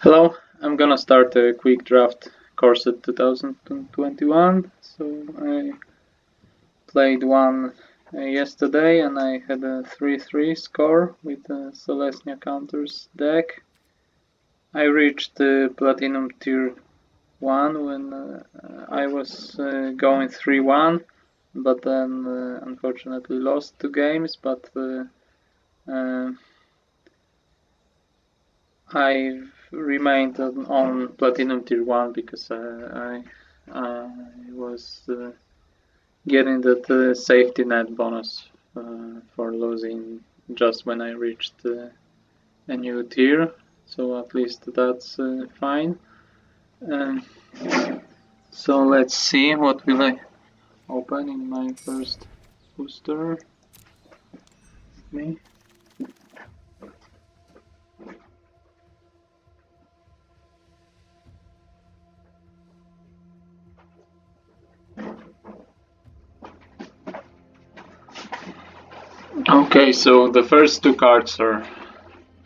Hello, I'm gonna start a quick draft course at 2021. So I played one yesterday and I had a 3-3 score with the Selesnya counters deck. I reached the Platinum Tier 1 when I was going 3-1, but then unfortunately lost 2 games, but I've remained on Platinum Tier 1 because I was getting that safety net bonus for losing just when I reached a new tier, so at least that's fine. Um, so let's see what will I open in my first booster. Me. Okay, so the first two cards are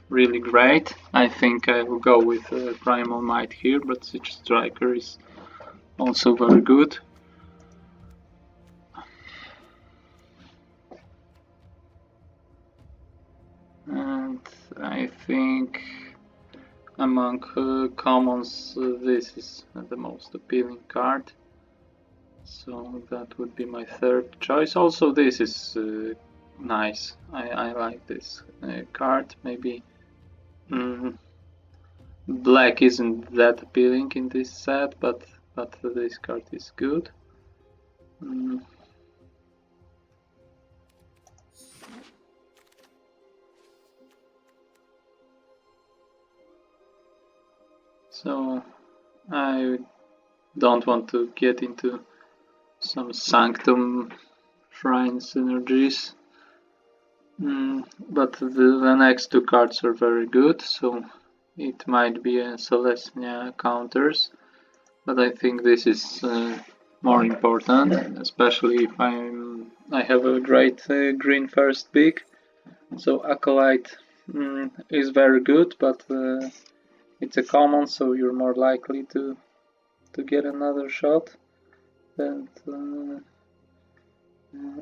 really great. I think I will go with Primal Might here, but Siege Striker is also very good. And I think among commons this is the most appealing card. So that would be my third choice. Also this is nice. I like this card. Maybe black isn't that appealing in this set, but this card is good. So I don't want to get into some Sanctum Shrine synergies. But the next two cards are very good, so it might be a Selesnya counters, but I think this is more important, especially if I have a great green first pick. So Acolyte is very good, but it's a common, so you're more likely to get another shot than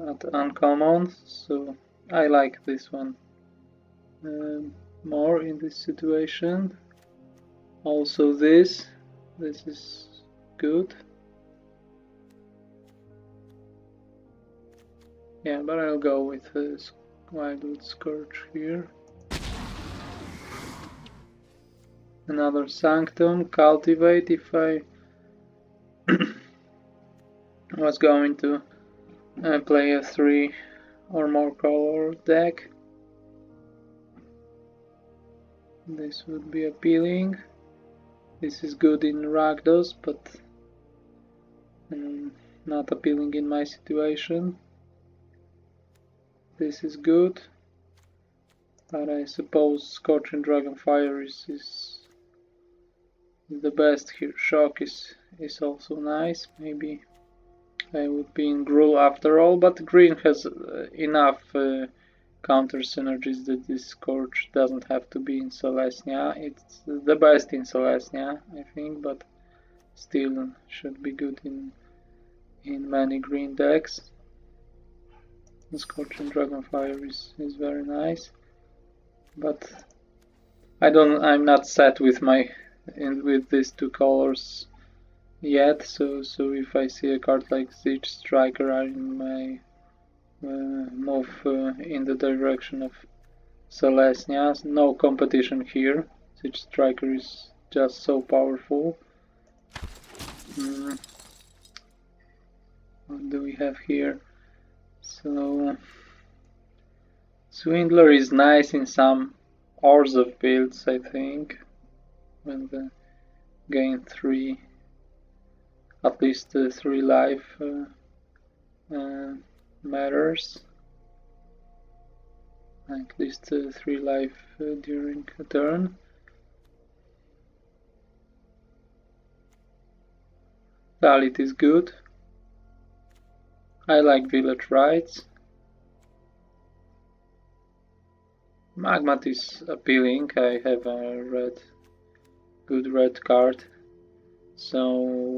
at uncommon. So I like this one more in this situation. Also this is good. Yeah, but I'll go with Wildwood Scourge here. Another Sanctum, Cultivate if I was going to play a 3 or more color deck. This would be appealing. This is good in Rakdos, but not appealing in my situation. This is good, but I suppose Scorching Dragonfire is the best here. Shock is also nice. Maybe I would be in Gruul after all, but green has enough counter synergies that this Scorch doesn't have to be in Selesnya. It's the best in Selesnya, I think, but still should be good in many green decks. The Scorching Dragonfire is very nice, but I'm not set with with these two colors yet, so if I see a card like Siege Striker, I may move in the direction of Selesnya. No competition here. Siege Striker is just so powerful. What do we have here? So Swindler is nice in some Orzhov builds, I think, when the gain 3, at least 3 life matters. At least 3 life during a turn. Dalit is good. I like Village Rites. Magmat is appealing. I have a red good red card. So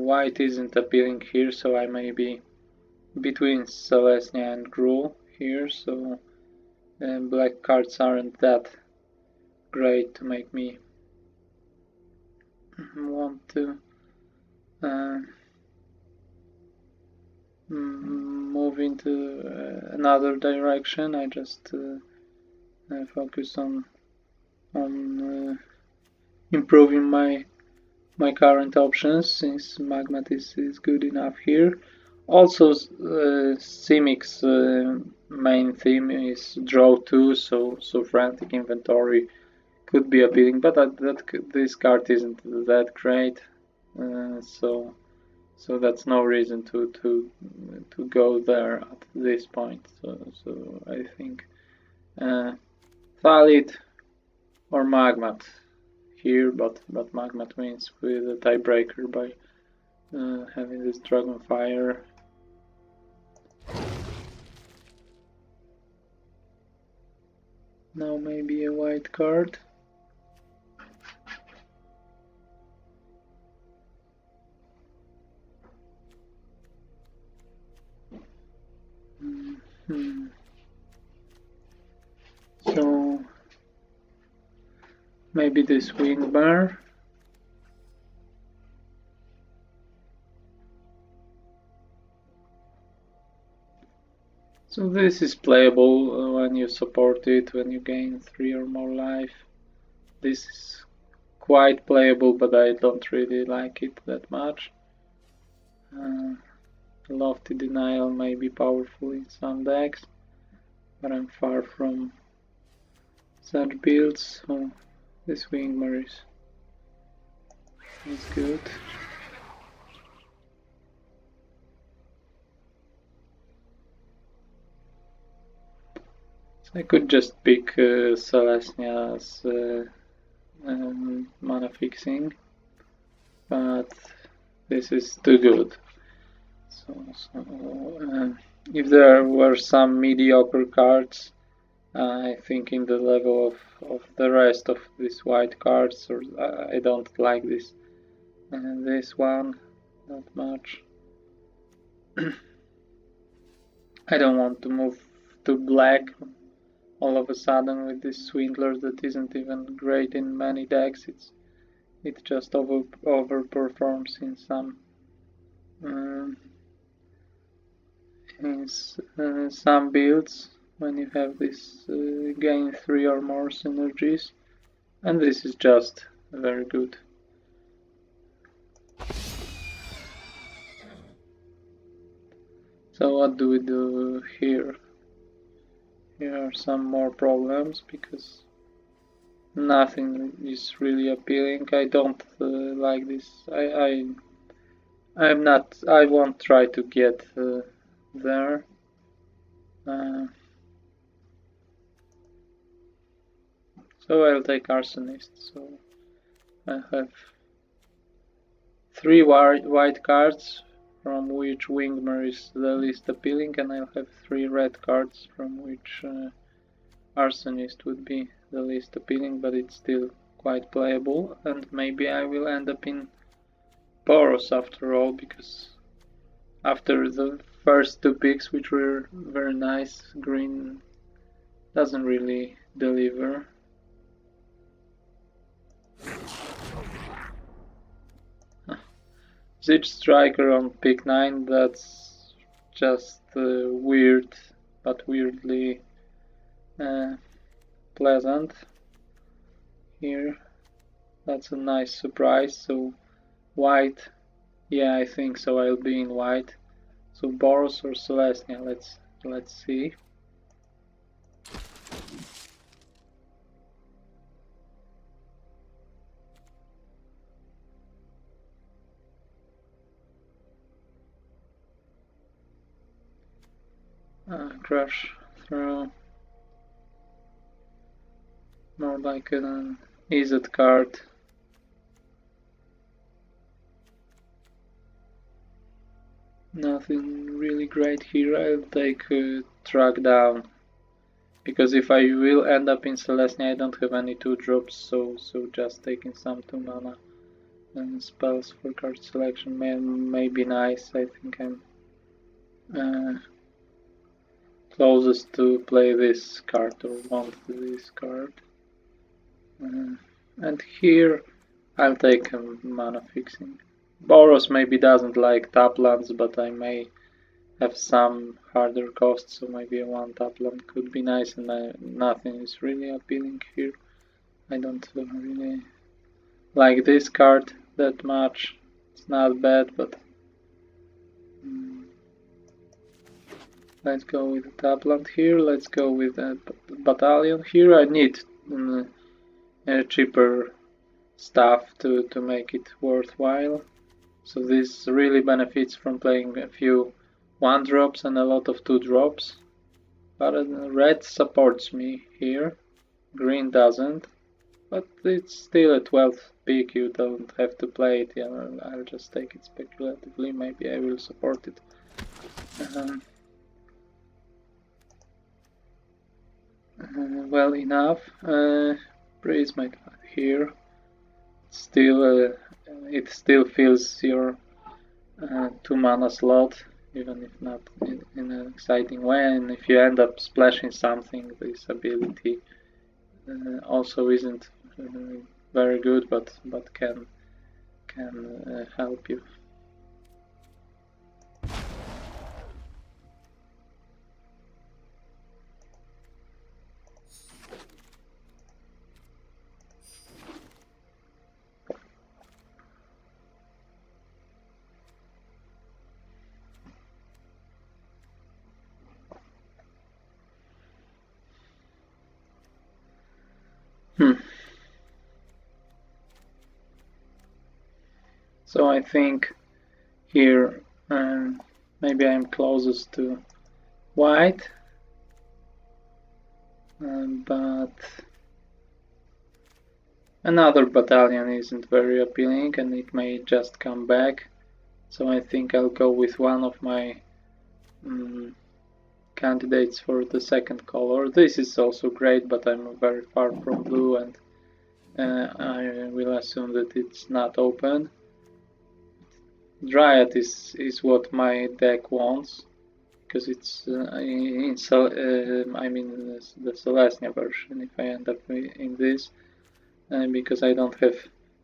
white isn't appealing here, so I may be between Selesnya and Gruul here, so black cards aren't that great to make me want to move into another direction. I just focus on improving my current options, since Magmat is good enough here. Also, Simic's main theme is draw 2, so frantic inventory could be appealing, but this card isn't that great, so that's no reason to go there at this point. So I think Thalit or Magmat here, but Magmat wins with a tiebreaker by having this Dragonfire. Now maybe a white card. So maybe this wing bar. So this is playable when you support it, when you gain 3 or more life. This is quite playable, but I don't really like it that much. Lofty Denial may be powerful in some decks, but I'm far from such builds, so this Wingmar is good. I could just pick Selesnya's mana fixing, but this is too good. So if there were some mediocre cards, I think in the level of the rest of these white cards, or I don't like this this one that much. I don't want to move to black all of a sudden with this Swindler that isn't even great in many decks. It just overperforms in some some builds when you have this gain 3 or more synergies, and this is just very good. So what do we do here? Here are some more problems because nothing is really appealing. I don't like this. I'm not. I won't try to get there. So I'll take Arsonist. So I have 3 white cards, from which Wingmer is the least appealing, and I'll have 3 red cards, from which Arsonist would be the least appealing, but it's still quite playable, and maybe I will end up in Boros after all, because after the first 2 picks, which were very nice, green doesn't really deliver. Siege Striker on pick 9, that's just weird, but weirdly pleasant here. That's a nice surprise. So white, yeah, I think so. I'll be in white. So Boros or Selesnya, let's see. Crush throw. More like an Izzet card. Nothing really great here. I'll take Track Down, because if I will end up in Selesnya, I don't have any 2 drops, so just taking some 2 mana spells for card selection may be nice. I think I'm closest to play this card or want this card. And here I'll take mana fixing. Boros maybe doesn't like tap lands, but I may have some harder costs, so maybe a one tap land could be nice, and nothing is really appealing here. I don't really like this card that much. It's not bad, but let's go with the tap land here. Let's go with a battalion here. I need cheaper stuff to make it worthwhile. So this really benefits from playing a few 1-drops and a lot of 2-drops. But red supports me here, green doesn't. But it's still a 12th pick, you don't have to play it, yeah, I'll just take it speculatively, maybe I will support it. Well enough, Prismite here. It still fills your 2 mana slot, even if not in an exciting way, and if you end up splashing something, this ability also isn't very good, but can help you. So I think here maybe I'm closest to white, but another battalion isn't very appealing and it may just come back. So I think I'll go with one of my candidates for the second color. This is also great, but I'm very far from blue, and I will assume that it's not open. Dryad is what my deck wants, because it's I mean the Selesnya version, if I end up in this, because I don't have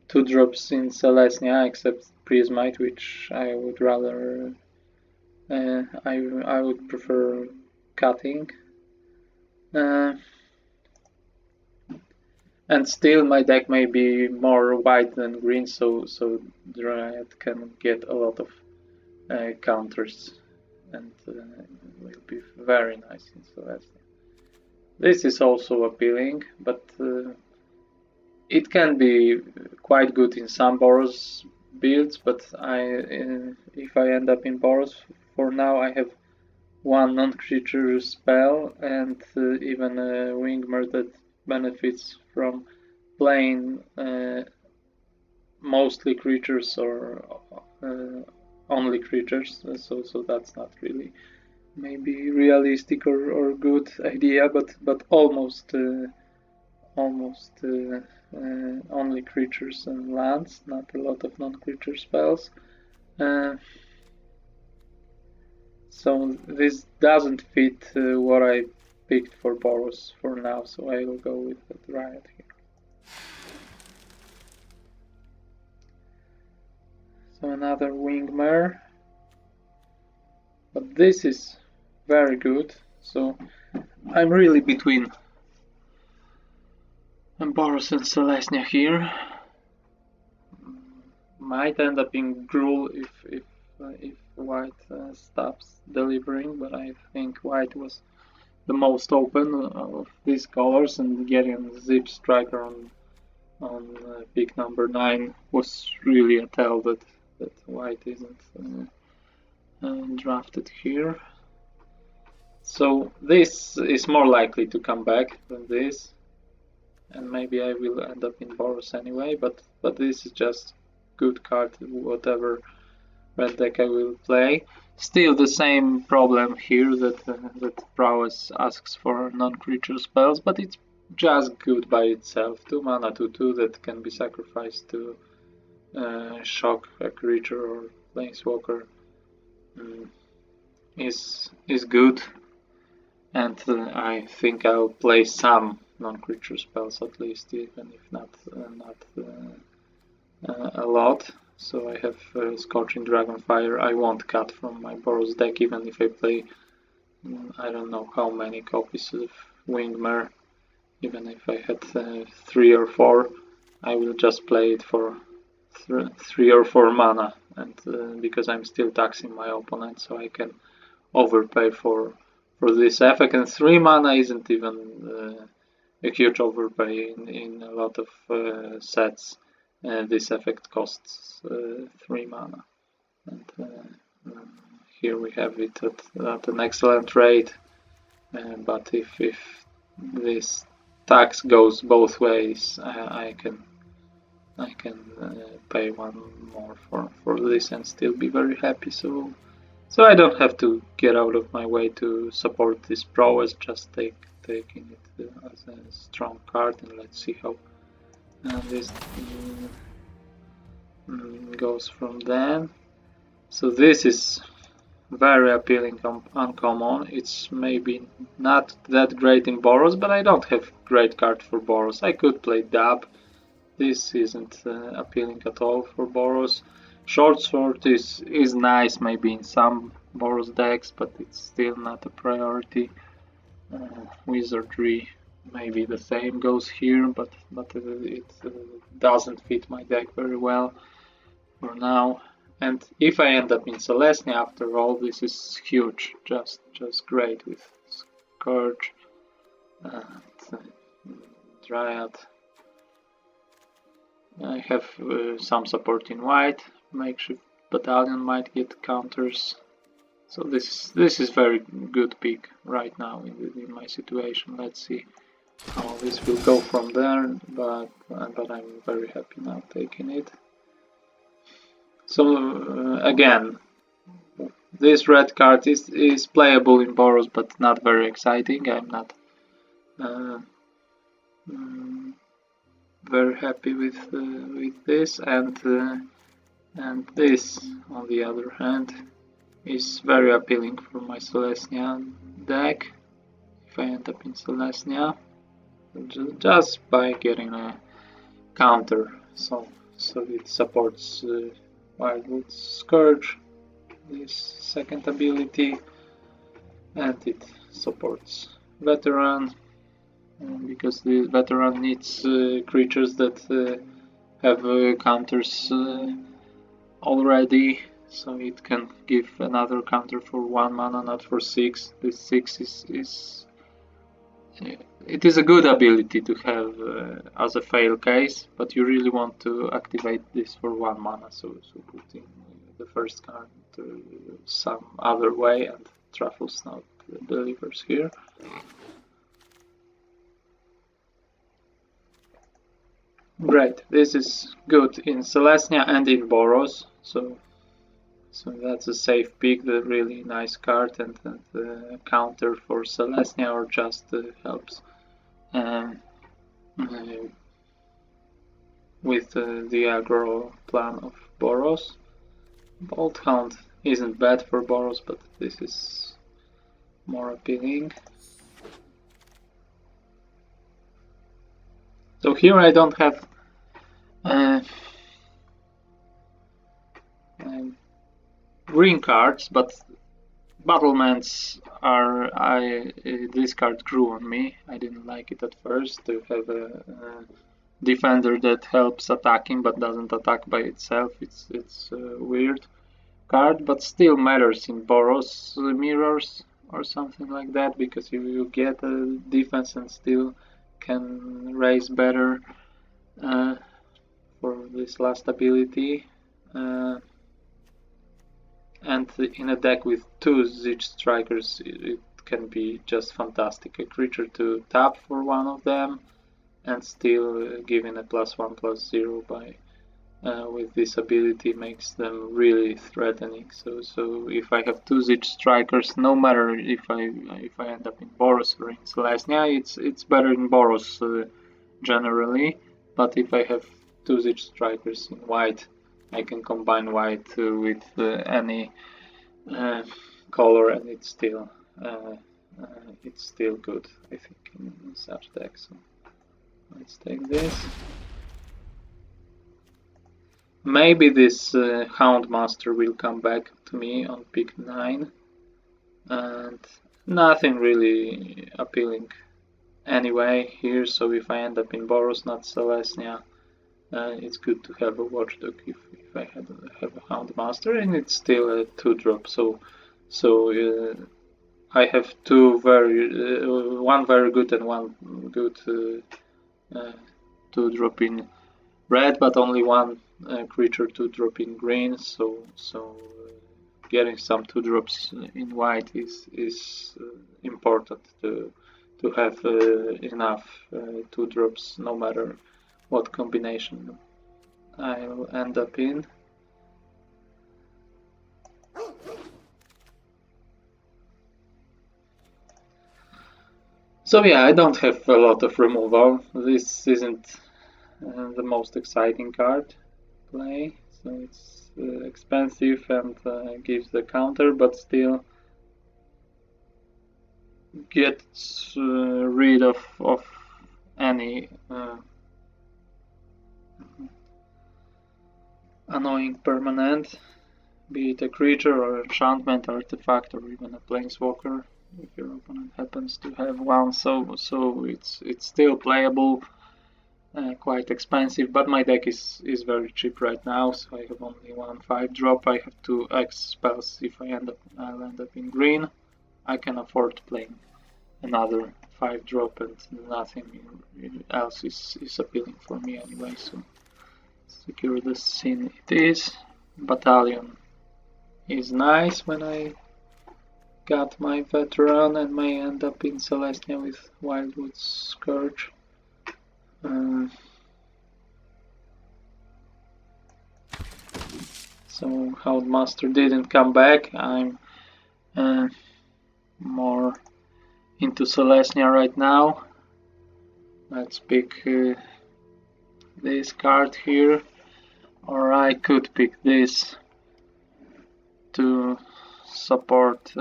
2-drops in Selesnya except Prismite, which I would rather I would prefer cutting. And still my deck may be more white than green, so Dryad can get a lot of counters, and will be very nice in Selesnya. This is also appealing, but it can be quite good in some Boros builds, but if I end up in Boros, for now I have one non-creature spell and even a Wingmer that benefits from playing mostly creatures or only creatures, so that's not really maybe realistic or good idea, but almost only creatures and lands, not a lot of non-creature spells. So this doesn't fit what I picked for Boros for now, so I will go with the Dryad here. So another Wingmare, but this is very good, so I'm really between Boros and Selesnya here. Might end up in Gruul if white stops delivering, but I think white was the most open of these colors, and getting Zip Striker on pick number 9 was really a tell that white isn't drafted here. So this is more likely to come back than this, and maybe I will end up in Boros anyway, but this is just good card, whatever red deck I will play. Still the same problem here, that Prowess asks for non-creature spells, but it's just good by itself. 2 mana 2/2 that can be sacrificed to shock a creature or planeswalker is good, and I think I'll play some non-creature spells at least, even if not a lot. So I have Scorching Dragonfire. I won't cut from my Boros deck, even if I play I don't know how many copies of Wingmare. Even if I had 3 or 4, I will just play it for 3 or 4 mana, and because I'm still taxing my opponent, so I can overpay for this effect. And 3 mana isn't even a huge overpay in a lot of sets. This effect costs 3 mana, and here we have it at an excellent rate. But if this tax goes both ways, I can pay 1 more for this and still be very happy. So I don't have to get out of my way to support this prowess, just taking it as a strong card, and let's see how this goes from then. So this is very appealing uncommon. It's maybe not that great in Boros, but I don't have great card for Boros. I could play Dab. This isn't appealing at all for Boros. Short Sword is nice maybe in some Boros decks, but it's still not a priority. Wizardry maybe the same goes here, but it doesn't fit my deck very well for now. And if I end up in Selesnya after all, this is huge, just great with Scourge and Dryad. I have some support in white. Makeshift Battalion might get counters. So this is very good pick right now in my situation. Let's see how this will go from there, but I'm very happy now taking it. So again, this red card is playable in Boros, but not very exciting. I'm not very happy with this, and this, on the other hand, is very appealing for my Selesnya deck. If I end up in Selesnya, just by getting a counter, so it supports Wildwood Scourge, this second ability, and it supports Veteran, because the Veteran needs creatures that have counters already, so it can give another counter for 1 mana, not for 6. This 6 is it is a good ability to have as a fail case, but you really want to activate this for 1 mana, so putting the first card some other way, and Truffle Snout delivers here. Great, this is good in Selesnya and in Boros, so that's a safe pick, the really nice card, and counter for Selesnya, or just helps with the aggro plan of Boros. Bolt Hound isn't bad for Boros, but this is more appealing. So here I don't have green cards, but Battlements are this card grew on me. I didn't like it at first, to have a defender that helps attacking but doesn't attack by itself. It's a weird card, but still matters in Boros mirrors or something like that, because you get a defense and still can raise better for this last ability. And in a deck with 2 Zich Strikers, it can be just fantastic. A creature to tap for 1 of them, and still giving a +1/+0 by with this ability makes them really threatening. So if I have 2 Zich Strikers, no matter if I end up in Boros or in Selesnya, it's better in Boros generally. But if I have 2 Zich Strikers in white, I can combine white with any color, and it's still good, I think, in such deck. So let's take this. Maybe this Houndmaster will come back to me on pick 9, and nothing really appealing anyway here. So if I end up in Boros, not Selesnya, it's good to have a Watchdog if I have a Houndmaster, and it's still a 2-drop. So I have one very good and one good 2-drop in red, but only one creature 2-drop in green. So getting some 2-drops in white is important to have enough 2-drops, no matter what combination I'll end up in. So yeah, I don't have a lot of removal. This isn't the most exciting card play, so it's expensive and gives the counter, but still gets rid of any annoying permanent, be it a creature or enchantment, artifact, or even a planeswalker, if your opponent happens to have one. So it's still playable. Quite expensive, but my deck is very cheap right now, so I have only one 5-drop. I have 2 X spells. If I'll end up in green, I can afford playing another 5-drop, and nothing else is appealing for me anyway. So secure the scene it is. Battalion is nice when I got my veteran, and may end up in Selesnya with Wildwood Scourge. So Houndmaster didn't come back. I'm more into Selesnya right now. Let's pick this card here, or I could pick this to support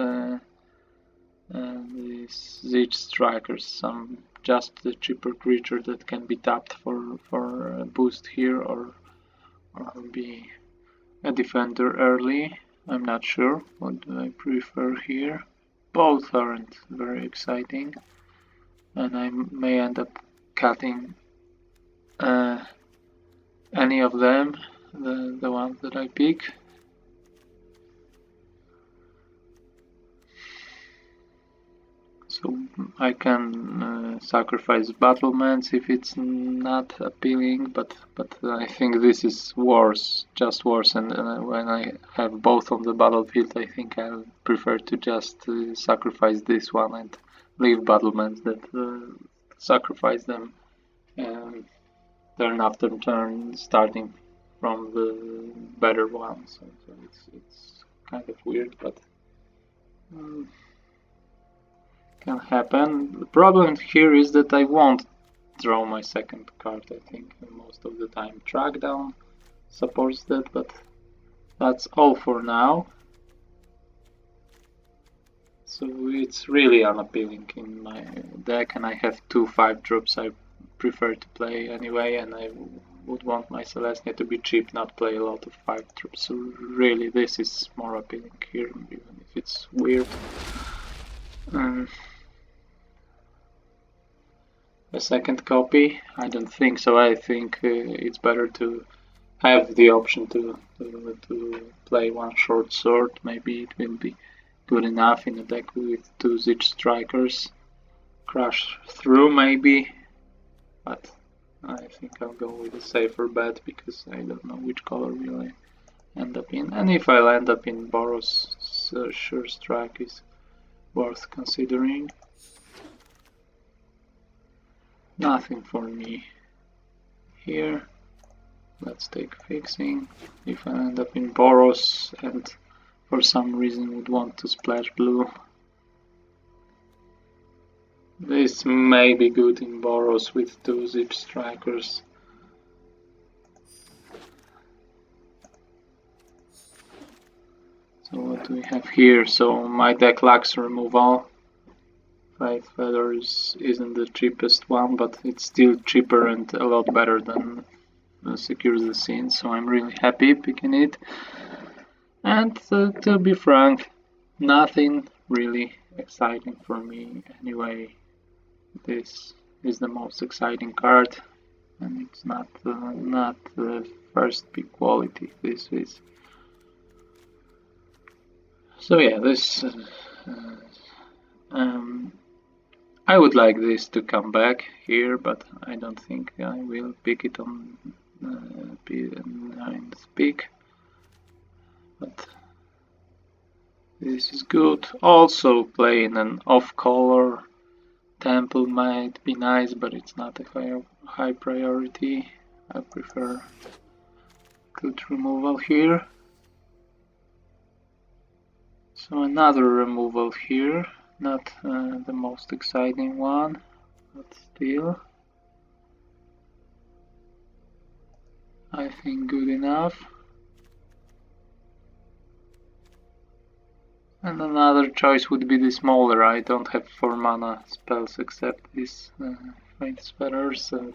these Siege Strikers, some just a cheaper creature that can be tapped for a boost here, or be a defender early. I'm not sure what do I prefer here. Both aren't very exciting, and I may end up cutting any of them, the ones that I pick. So I can sacrifice battlements if it's not appealing, but I think this is worse, just worse. And when I have both on the battlefield, I think I'll prefer to just sacrifice this one and leave battlements that sacrifice them turn after turn, starting from the better one. So it's kind of weird, but can happen. The problem here is that I won't draw my second card, I think, most of the time. Trackdown supports that, but that's all for now. So it's really unappealing in my deck, and I have 2 5-drops I prefer to play anyway, and I would want my Selesnya to be cheap, not play a lot of 5-drops. So really this is more appealing here, even if it's weird. A second copy? I don't think so. I think it's better to have the option to play one short sword. Maybe it will be good enough in a deck with 2 Siege Strikers. Crash through maybe, but I think I'll go with a safer bet because I don't know which color will I end up in. And if I'll end up in Boros, Sure Strike is worth considering. Nothing for me here. Let's take fixing. If I end up in Boros and for some reason would want to splash blue, this may be good in Boros with 2 Siege Strikers. what do we have here? So my deck lacks removal. 5 feathers isn't the cheapest one, but it's still cheaper and a lot better than secures the scene, so I'm really happy picking it. And to be frank, nothing really exciting for me anyway. This is the most exciting card, and it's not the first big quality. This is. So yeah, this I would like this to come back here, but I don't think I will pick it on 9th pick. But this is good. Also playing an off-color temple might be nice, but it's not a high priority. I prefer good removal here. So another removal here, not the most exciting one, but still I think good enough. And another choice would be the smaller. I don't have 4 mana spells except this Fate's Feathers, and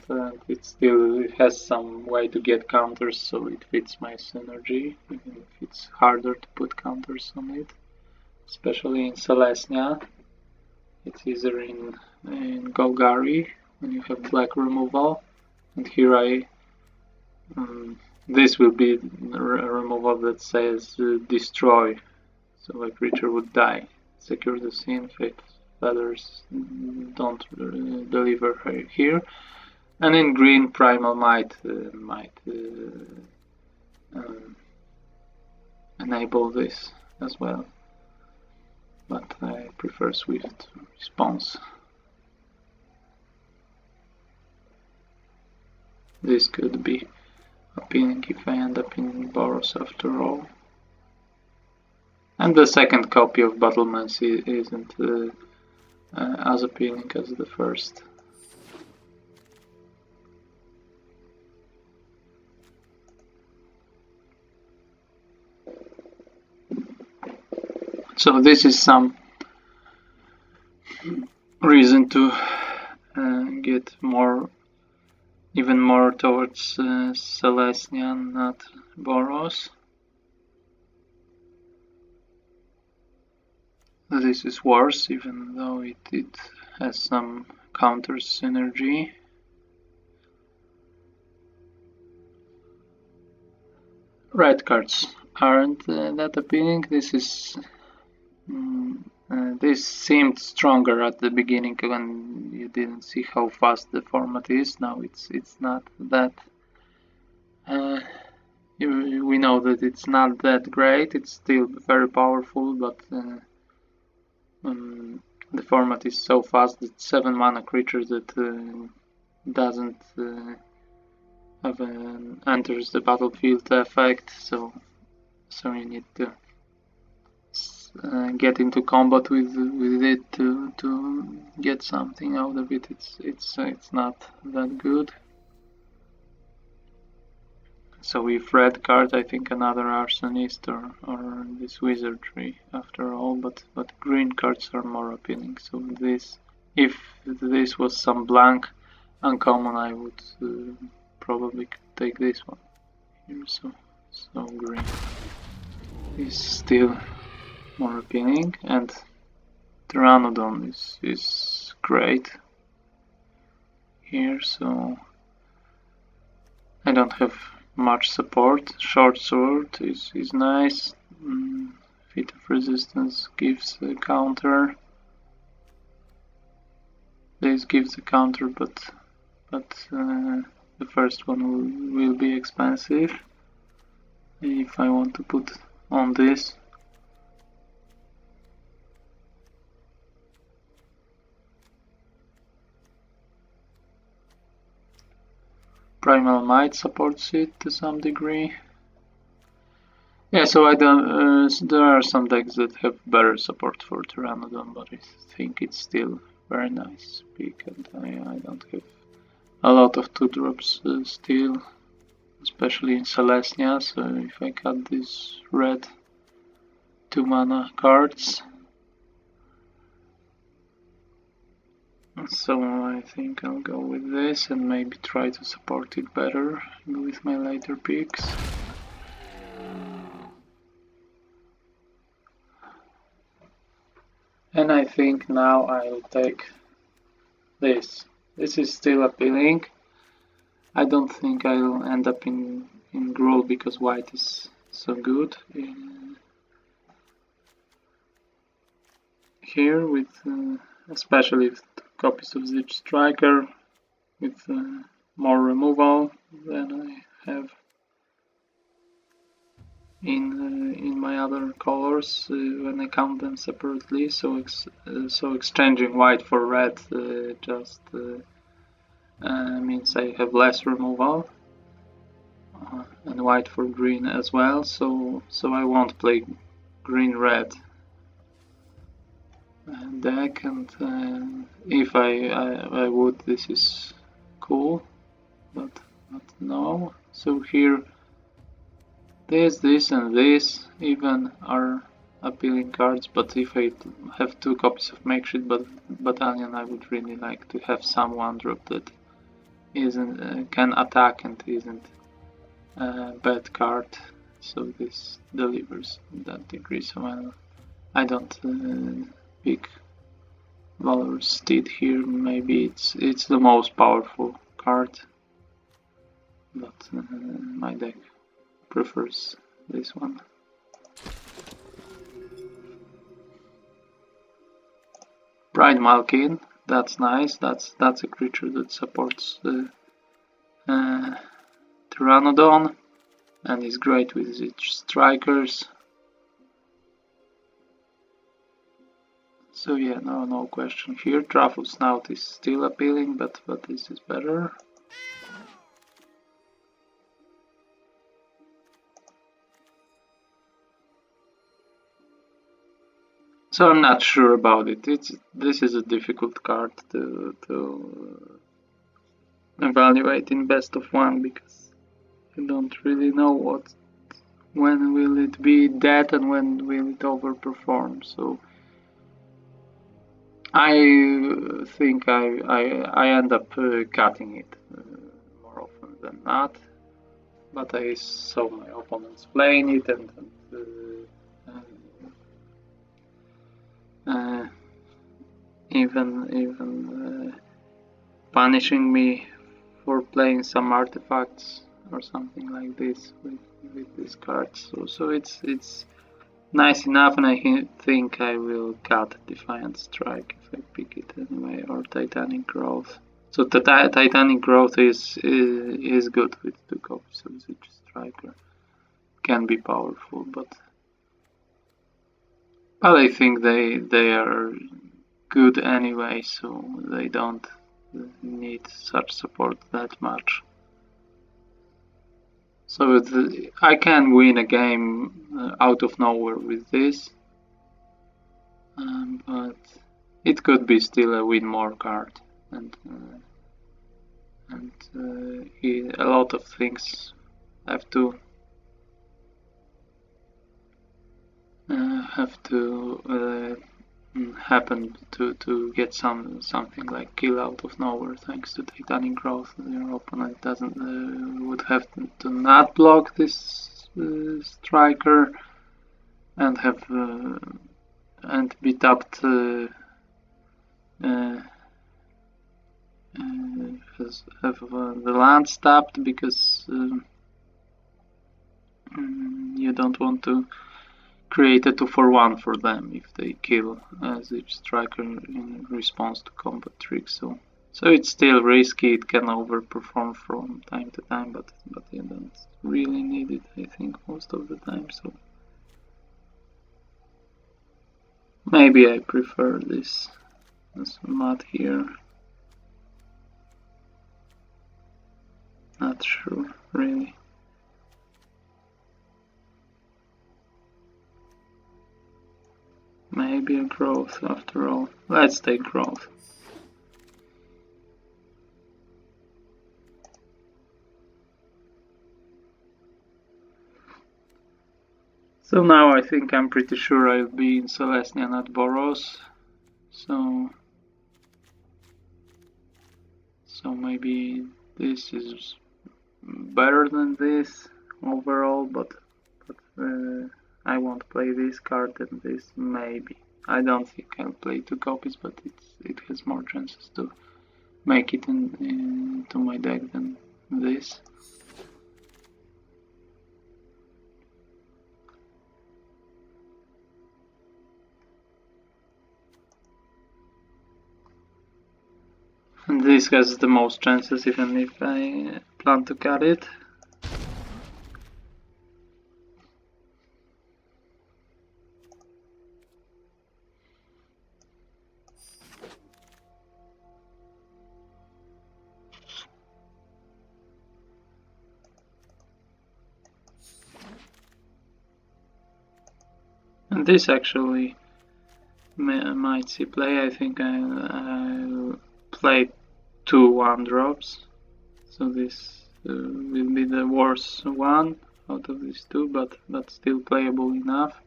it still has some way to get counters, so it fits my synergy, even if it's harder to put counters on it. Especially in Selesnya. It's easier in Golgari when you have black removal. And here this will be a removal that says destroy. So a creature would die. Secure the scene, Fate Feathers don't deliver here. And in green, Primal might enable this as well. But I prefer swift response. This could be appealing if I end up in Boros after all. And the second copy of Battlemancy isn't as appealing as the first. So this is some reason to get even more towards Selesnya, not Boros. This is worse, even though it has some counter synergy. Red cards aren't that appealing. This is this seemed stronger at the beginning when you didn't see how fast the format is. Now it's not that. We know that it's not that great. It's still very powerful, but the format is so fast that 7 mana creature that doesn't have an enters the battlefield effect. So you need to get into combat with it to get something out of it. It's not that good. So with red card, I think another Arsonist or this Wizardry after all, but green cards are more appealing. So this, if this was some blank uncommon, I would probably take this one here. So green is still more appealing, and Pteranodon is great here. So I don't have much support. Short sword is nice. Feat of Resistance gives a counter. This gives a counter, but the first one will be expensive if I want to put on this. Primal Might supports it to some degree. Yeah, so I don't. There are some decks that have better support for Pteranodon, but I think it's still very nice pick, and I don't have a lot of 2-drops still, especially in Selesnya. So if I cut this red 2 mana cards. So I think I'll go with this and maybe try to support it better with my later picks. And I think now I'll take this. This is still appealing. I don't think I'll end up in Gruul because white is so good. Here with especially with 2 copies of Siege Striker with more removal than I have in my other colors when I count them separately. So exchanging white for red just means I have less removal, and white for green as well. So I won't play green-red deck, and if I would, this is cool, but no. So here, this and this even are appealing cards, but if I have 2 copies of Makeshift Battalion, I would really like to have some 1-drop that isn't can attack and isn't a bad card. So this delivers that degree. So I don't pick Valor's Steed here. Maybe it's the most powerful card, but my deck prefers this one. Bright Malkin, that's nice. That's a creature that supports the Pteranodon and is great with its strikers. So yeah, no question here. Truffle Snout is still appealing, but this is better. So I'm not sure about it. This is a difficult card to evaluate in best of 1 because you don't really know when will it be dead and when will it overperform. So I think I end up cutting it more often than not, but I saw my opponents playing it and even punishing me for playing some artifacts or something like this with these cards. So it's nice enough, and I think I will cut Defiant Strike if I pick it anyway, or Titanic Growth. So the Titanic Growth is good with 2 copies of Siege Striker. Can be powerful, but I think they are good anyway, so they don't need such support that much. So I can win a game out of nowhere with this, but it could be still a win more card, and a lot of things have to happen to get something like kill out of nowhere thanks to Titanic Growth. Your opponent doesn't would have to not block this striker and have and be tapped have the lands tapped because you don't want to create a 2-for-1 for them if they kill as each striker in response to combat tricks. So it's still risky. It can overperform from time to time, but you don't really need it, I think, most of the time. So maybe I prefer this mat here. Not sure, really. Maybe a growth after all. Let's take growth. So now I think I'm pretty sure I'll be in Selesnya, not Boros. So maybe this is better than this overall, but I won't play this card and this maybe. I don't think I'll play 2 copies, but it has more chances to make it into my deck than this. And this has the most chances, even if I plan to cut it. And this actually might see play. I think I'll play 2 1-drops. So this will be the worst one out of these 2, but still playable enough.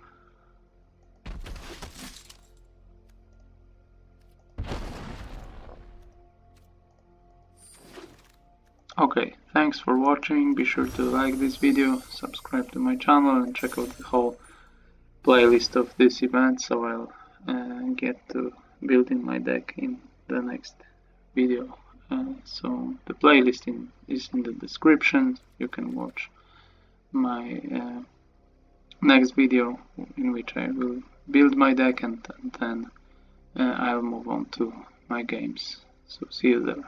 Okay, thanks for watching. Be sure to like this video, subscribe to my channel, and check out the whole playlist of this event, so I'll get to building my deck in the next video. So the playlist is in the description. You can watch my next video in which I will build my deck, and then I'll move on to my games. So see you there.